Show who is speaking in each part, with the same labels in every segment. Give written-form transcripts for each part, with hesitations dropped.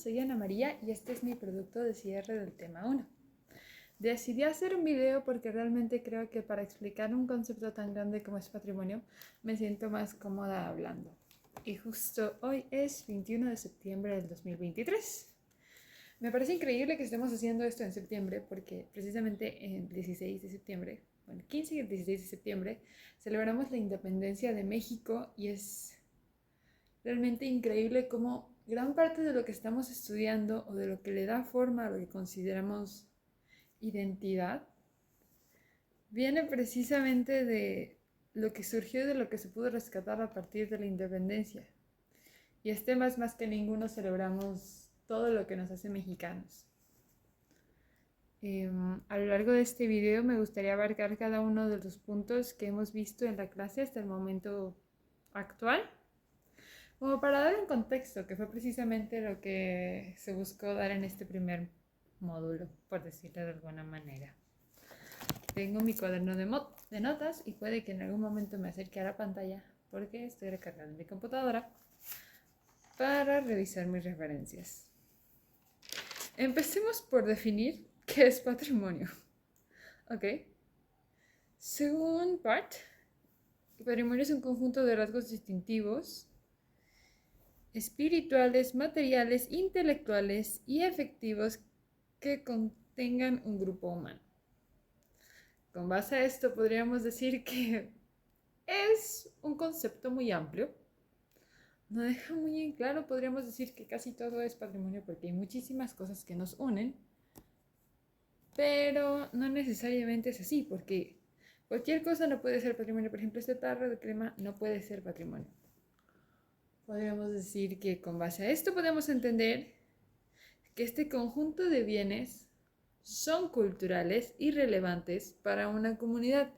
Speaker 1: soy Ana María y este es mi producto de cierre del tema 1. Decidí hacer un video porque realmente creo que para explicar un concepto tan grande como es patrimonio me siento más cómoda hablando. Y justo hoy es 21 de septiembre del 2023. Me parece increíble que estemos haciendo esto en septiembre porque precisamente el 16 de septiembre, bueno, el 15 y el 16 de septiembre, celebramos la independencia de México y es realmente increíble cómo gran parte de lo que estamos estudiando o de lo que le da forma a lo que consideramos identidad viene precisamente de lo que surgió de lo que se pudo rescatar a partir de la independencia. Y este más que ninguno celebramos todo lo que nos hace mexicanos. A lo largo de este video me gustaría abarcar cada uno de los puntos que hemos visto en la clase hasta el momento actual, como para dar un contexto, que fue precisamente lo que se buscó dar en este primer módulo, por decirlo de alguna manera. Tengo mi cuaderno de notas y puede que en algún momento me acerque a la pantalla porque estoy recargando mi computadora para revisar mis referencias. Empecemos por definir qué es patrimonio. Ok. Según Part, el patrimonio es un conjunto de rasgos distintivos espirituales, materiales, intelectuales y afectivos que contengan un grupo humano. Con base a esto podríamos decir que es un concepto muy amplio. No deja muy en claro, podríamos decir que casi todo es patrimonio porque hay muchísimas cosas que nos unen, pero no necesariamente es así, porque cualquier cosa no puede ser patrimonio. Por ejemplo, este tarro de crema no puede ser patrimonio. Podríamos decir que con base a esto podemos entender que este conjunto de bienes son culturales y relevantes para una comunidad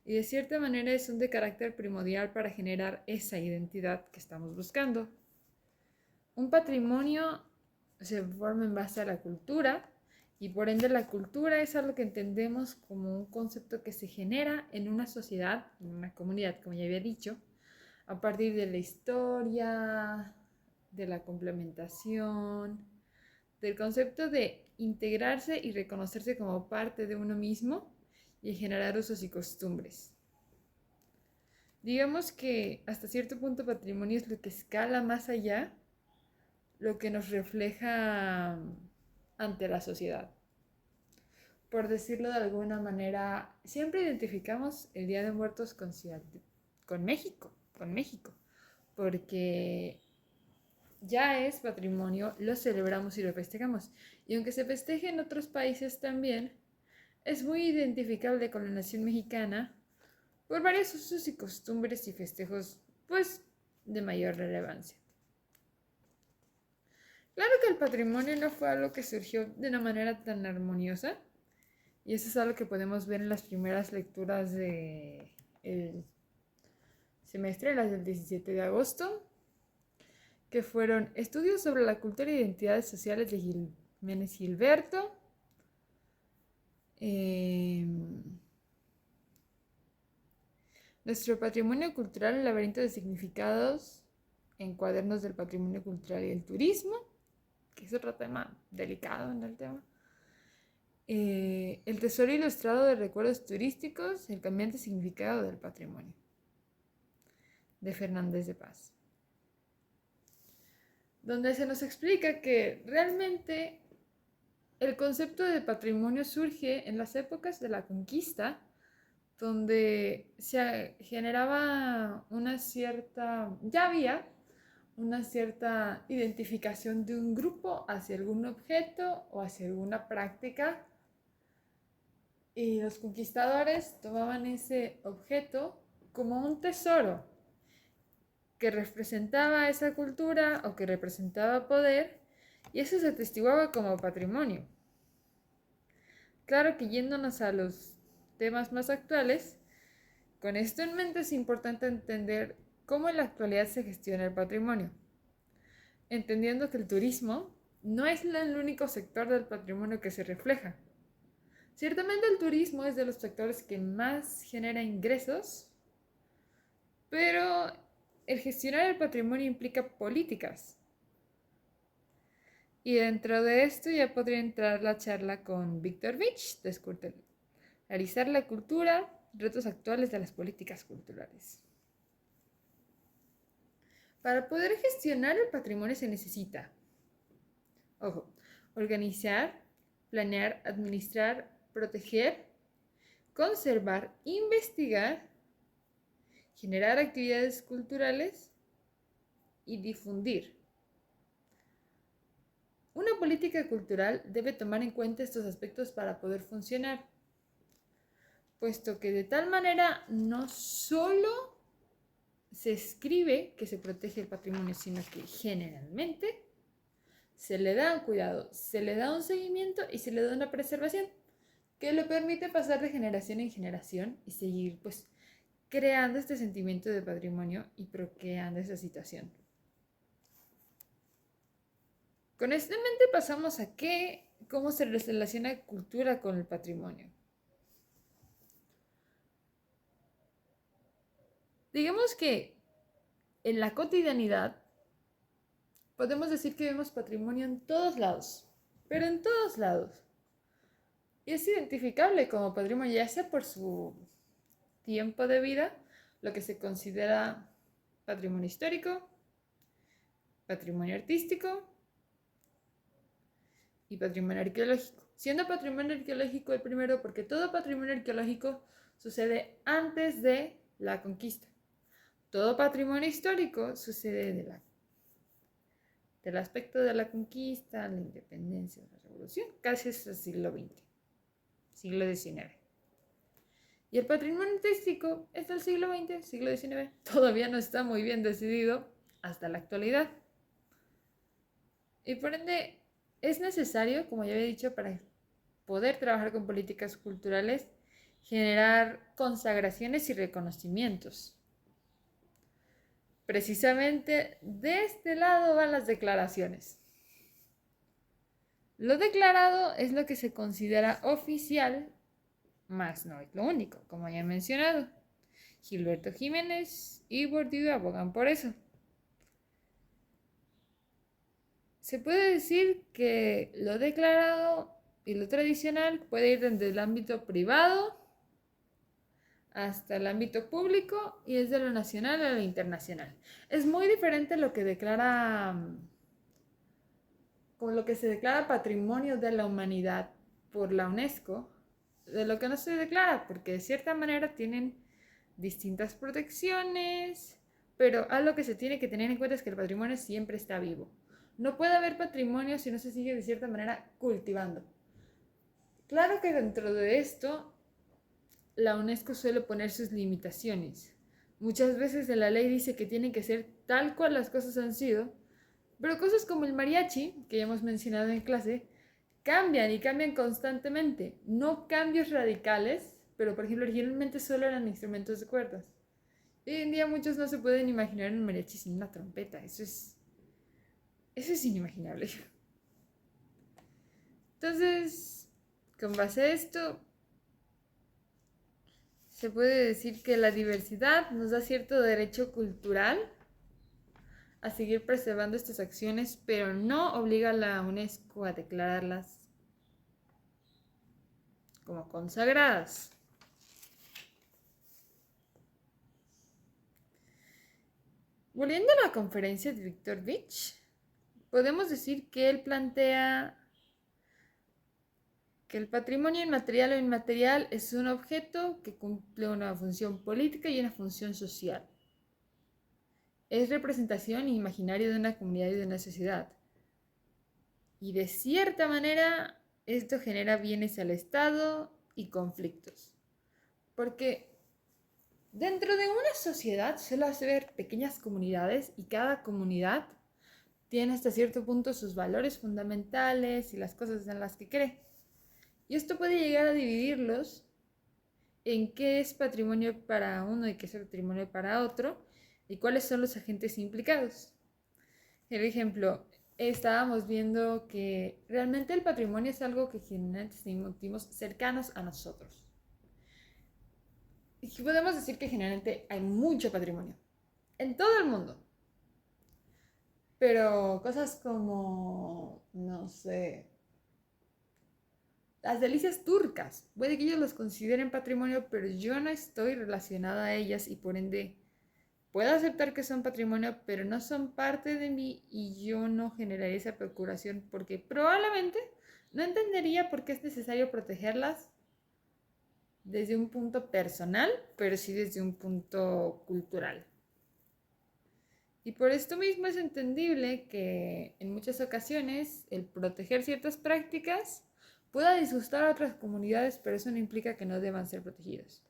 Speaker 1: y de cierta manera son de carácter primordial para generar esa identidad que estamos buscando. Un patrimonio se forma en base a la cultura y por ende la cultura es algo que entendemos como un concepto que se genera en una sociedad, en una comunidad, como ya había dicho, a partir de la historia, de la complementación, del concepto de integrarse y reconocerse como parte de uno mismo y generar usos y costumbres. Digamos que hasta cierto punto patrimonio es lo que escala más allá, lo que nos refleja ante la sociedad. Por decirlo de alguna manera, siempre identificamos el Día de Muertos con México, porque ya es patrimonio, lo celebramos y lo festejamos. Y aunque se festeje en otros países también, es muy identificable con la nación mexicana por varios usos y costumbres y festejos, pues, de mayor relevancia. Claro que el patrimonio no fue algo que surgió de una manera tan armoniosa, y eso es algo que podemos ver en las primeras lecturas del semestre, las del 17 de agosto, que fueron estudios sobre la cultura e identidades sociales de Jiménez Gilberto, nuestro patrimonio cultural, el laberinto de significados en cuadernos del patrimonio cultural y el turismo, que es otro tema delicado en el tema, el tesoro ilustrado de recuerdos turísticos, el cambiante significado del patrimonio, de Fernández de Paz, donde se nos explica que realmente el concepto de patrimonio surge en las épocas de la conquista, donde se generaba ya había una cierta identificación de un grupo hacia algún objeto o hacia alguna práctica, y los conquistadores tomaban ese objeto como un tesoro que representaba esa cultura o que representaba poder, y eso se atestiguaba como patrimonio. Claro que yéndonos a los temas más actuales, con esto en mente es importante entender cómo en la actualidad se gestiona el patrimonio, entendiendo que el turismo no es el único sector del patrimonio que se refleja. Ciertamente el turismo es de los sectores que más genera ingresos, pero el gestionar el patrimonio implica políticas Y dentro de esto ya podría entrar la charla con Víctor Vich, desculturalizar la cultura, retos actuales de las políticas culturales. Para poder gestionar el patrimonio se necesita, ojo, organizar, planear, administrar, proteger, conservar, investigar, generar actividades culturales y difundir. Una política cultural debe tomar en cuenta estos aspectos para poder funcionar, puesto que de tal manera no solo se escribe que se protege el patrimonio, sino que generalmente se le da un cuidado, se le da un seguimiento y se le da una preservación que le permite pasar de generación en generación y seguir pues creando este sentimiento de patrimonio y procreando esa situación. Con esto en mente pasamos a cómo se relaciona cultura con el patrimonio. Digamos que en la cotidianidad podemos decir que vemos patrimonio en todos lados, pero en todos lados. Y es identificable como patrimonio ya sea por su tiempo de vida, lo que se considera patrimonio histórico, patrimonio artístico y patrimonio arqueológico. Siendo patrimonio arqueológico el primero porque todo patrimonio arqueológico sucede antes de la conquista. Todo patrimonio histórico sucede del aspecto de la conquista, la independencia, la revolución, casi hasta el siglo XX, siglo XIX. Y el patrimonio artístico es del siglo XX, siglo XIX. Todavía no está muy bien decidido hasta la actualidad. Y por ende, es necesario, como ya había dicho, para poder trabajar con políticas culturales, generar consagraciones y reconocimientos. Precisamente de este lado van las declaraciones. Lo declarado es lo que se considera oficial, mas no es lo único, como ya he mencionado. Gilberto Jiménez y Bourdieu abogan por eso. Se puede decir que lo declarado y lo tradicional puede ir desde el ámbito privado hasta el ámbito público y desde lo nacional a lo internacional. Es muy diferente lo que declara, con lo que se declara patrimonio de la humanidad por la UNESCO, de lo que no se declara, porque de cierta manera tienen distintas protecciones, pero algo que se tiene que tener en cuenta es que el patrimonio siempre está vivo. No puede haber patrimonio si no se sigue de cierta manera cultivando. Claro que dentro de esto, la UNESCO suele poner sus limitaciones. Muchas veces en la ley dice que tienen que ser tal cual las cosas han sido, pero cosas como el mariachi, que ya hemos mencionado en clase, cambian y cambian constantemente. No cambios radicales, pero por ejemplo originalmente solo eran instrumentos de cuerdas. Hoy en día muchos no se pueden imaginar un mariachi sin una trompeta. Eso es inimaginable. Entonces, con base a esto, se puede decir que la diversidad nos da cierto derecho cultural a seguir preservando estas acciones, pero no obliga a la UNESCO a declararlas como consagradas. Volviendo a la conferencia de Víctor Vich, podemos decir que él plantea que el patrimonio inmaterial o inmaterial es un objeto que cumple una función política y una función social. Es representación imaginaria de una comunidad y de una sociedad. Y de cierta manera, esto genera bienes al Estado y conflictos. Porque dentro de una sociedad suele haber pequeñas comunidades y cada comunidad tiene hasta cierto punto sus valores fundamentales y las cosas en las que cree. Y esto puede llegar a dividirlos en qué es patrimonio para uno y qué es patrimonio para otro y cuáles son los agentes implicados. Por ejemplo, estábamos viendo que realmente el patrimonio es algo que generalmente sentimos cercanos a nosotros. Y podemos decir que generalmente hay mucho patrimonio en todo el mundo. Pero cosas como, no sé, las delicias turcas. Puede que ellos los consideren patrimonio, pero yo no estoy relacionada a ellas y por ende puedo aceptar que son patrimonio, pero no son parte de mí y yo no generaría esa procuración porque probablemente no entendería por qué es necesario protegerlas desde un punto personal, pero sí desde un punto cultural. Y por esto mismo es entendible que en muchas ocasiones el proteger ciertas prácticas pueda disgustar a otras comunidades, pero eso no implica que no deban ser protegidas.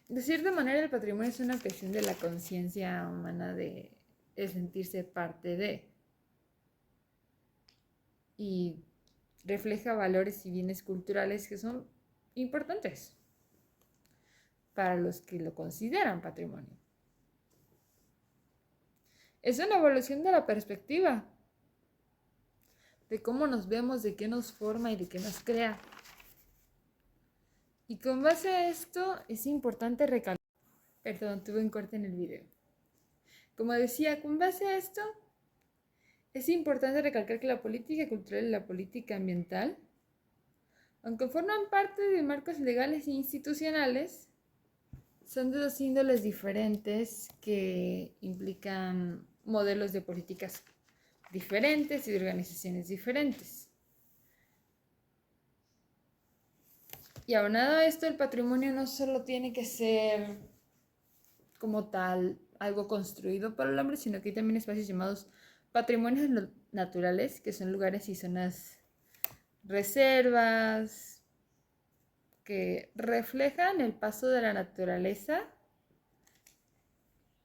Speaker 1: De cierta manera, el patrimonio es una cuestión de la conciencia humana de sentirse parte de y refleja valores y bienes culturales que son importantes para los que lo consideran patrimonio. Es una evolución de la perspectiva, de cómo nos vemos, de qué nos forma y de qué nos crea. Y con base a esto es importante recalcar, perdón, tuve un corte en el video. Como decía, con base a esto es importante recalcar que la política cultural y la política ambiental, aunque forman parte de marcos legales e institucionales, son de dos índoles diferentes que implican modelos de políticas diferentes y de organizaciones diferentes. Y aunado a esto, el patrimonio no solo tiene que ser como tal algo construido por el hombre, sino que hay también espacios llamados patrimonios naturales, que son lugares y zonas reservas que reflejan el paso de la naturaleza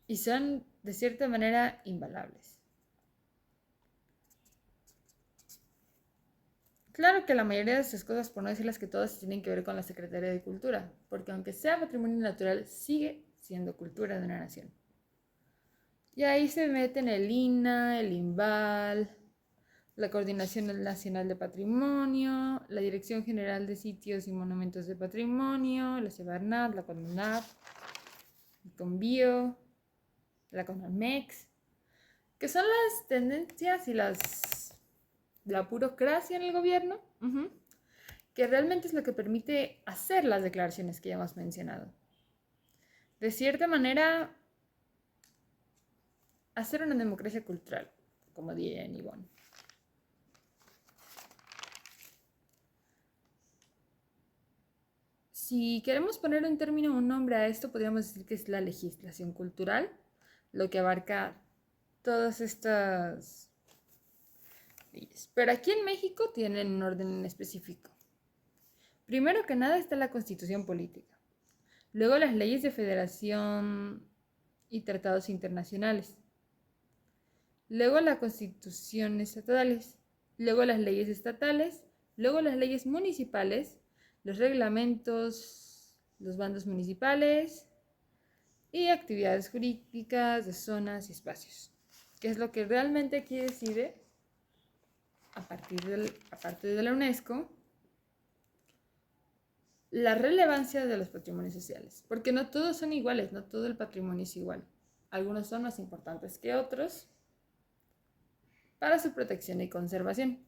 Speaker 1: y son de cierta manera invaluables. Claro que la mayoría de estas cosas, por no decirlas que todas, tienen que ver con la Secretaría de Cultura, porque aunque sea patrimonio natural, sigue siendo cultura de una nación. Y ahí se meten el INAH, el INVAL, la Coordinación Nacional de Patrimonio, la Dirección General de Sitios y Monumentos de Patrimonio, la Semarnat, la CONANAP, el CONBIO, la CONAMEX, que son las tendencias y la burocracia en el gobierno, que realmente es lo que permite hacer las declaraciones que ya hemos mencionado. De cierta manera, hacer una democracia cultural, como diría Yvonne. Si queremos poner un término o un nombre a esto, podríamos decir que es la legislación cultural, lo que abarca todas estas leyes. Pero aquí en México tienen un orden en específico. Primero que nada está la Constitución política, luego las leyes de federación y tratados internacionales, luego las constituciones estatales, luego las leyes estatales, luego las leyes municipales, los reglamentos, los bandos municipales y actividades jurídicas de zonas y espacios, que es lo que realmente aquí decide, aparte de la UNESCO, la relevancia de los patrimonios sociales, porque no todos son iguales, no todo el patrimonio es igual. Algunos son más importantes que otros para su protección y conservación.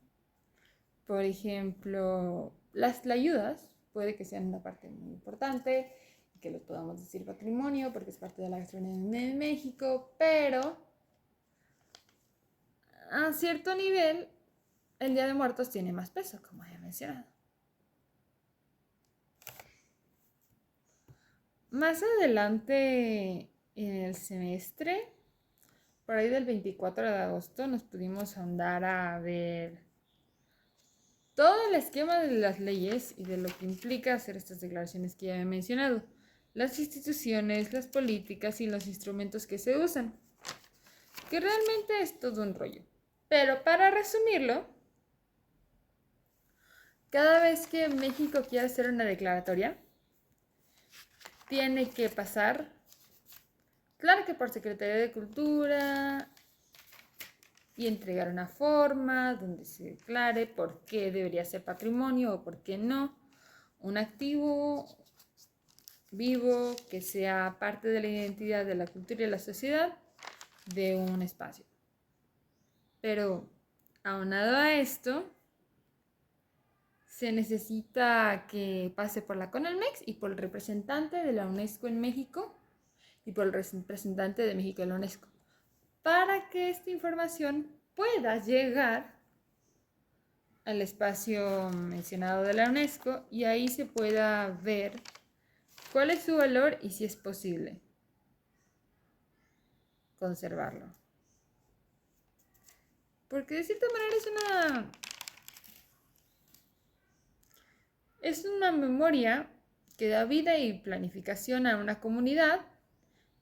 Speaker 1: Por ejemplo, las tlayudas puede que sean una parte muy importante y que lo podamos decir patrimonio porque es parte de la gastronomía de México, pero a cierto nivel el Día de Muertos tiene más peso, como ya he mencionado. Más adelante en el semestre, por ahí del 24 de agosto, nos pudimos ahondar a ver todo el esquema de las leyes y de lo que implica hacer estas declaraciones que ya he mencionado, las instituciones, las políticas y los instrumentos que se usan, que realmente es todo un rollo. Pero para resumirlo, cada vez que México quiere hacer una declaratoria, tiene que pasar, claro que por Secretaría de Cultura, y entregar una forma donde se declare por qué debería ser patrimonio o por qué no, un activo vivo, que sea parte de la identidad de la cultura y de la sociedad de un espacio. Pero aunado a esto, se necesita que pase por la CONALMEX y por el representante de la UNESCO en México y por el representante de México en la UNESCO, para que esta información pueda llegar al espacio mencionado de la UNESCO y ahí se pueda ver cuál es su valor y si es posible conservarlo. Porque de cierta manera es una memoria que da vida y planificación a una comunidad,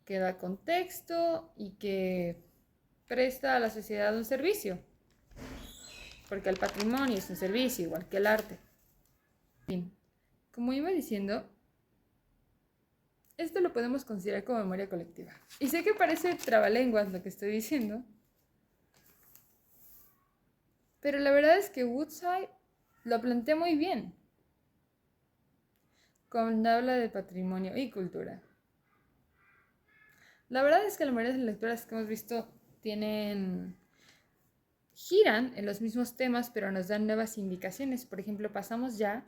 Speaker 1: que da contexto y que presta a la sociedad un servicio. Porque el patrimonio es un servicio, igual que el arte. Bien, como iba diciendo, esto lo podemos considerar como memoria colectiva. Y sé que parece trabalenguas lo que estoy diciendo, pero la verdad es que Woodside lo plantea muy bien cuando habla de patrimonio y cultura. La verdad es que la mayoría de las lecturas que hemos visto giran en los mismos temas, pero nos dan nuevas indicaciones. Por ejemplo, pasamos ya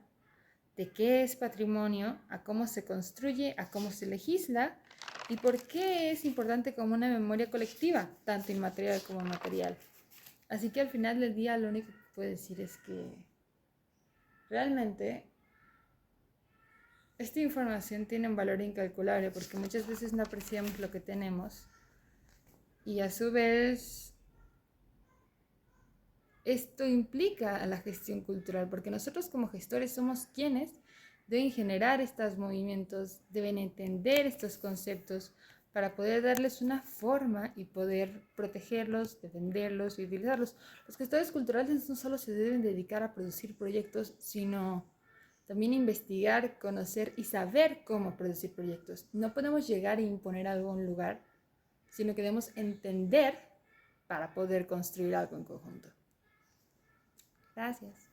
Speaker 1: de qué es patrimonio, a cómo se construye, a cómo se legisla y por qué es importante como una memoria colectiva, tanto inmaterial como material. Así que al final del día lo único que puedo decir es que realmente esta información tiene un valor incalculable porque muchas veces no apreciamos lo que tenemos y a su vez esto implica a la gestión cultural porque nosotros como gestores somos quienes deben generar estos movimientos, deben entender estos conceptos para poder darles una forma y poder protegerlos, defenderlos y utilizarlos. Los gestores culturales no solo se deben dedicar a producir proyectos, sino también investigar, conocer y saber cómo producir proyectos. No podemos llegar e imponer algo a un lugar, sino que debemos entender para poder construir algo en conjunto. Gracias.